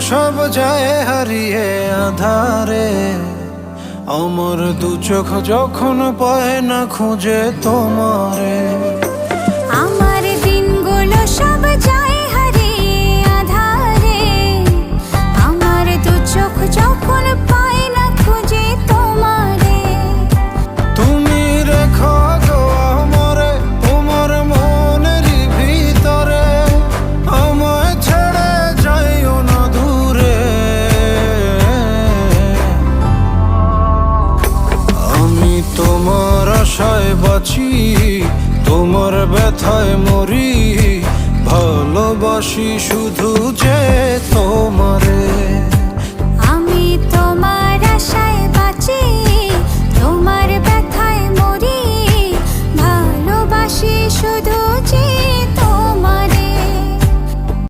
সব যায় হারিয়ে আধারে। আমার দু চোখ যখন পায় না খুঁজে তোমারে। আমার দিনগুলো সব যায় হারিয়ে আঁধারে। আমার দু চোখ যখন পায় না খুঁজে তোমারে। তুমি রেখো গো আমারে তোমার মনেরই ভিতরে, আমায় ছেড়ে যাইও না দূরে। আমি তোমার আশায় বাঁচি, তোমার ব্যথায় মরি, ভালোবাসি শুধু যে তোমার।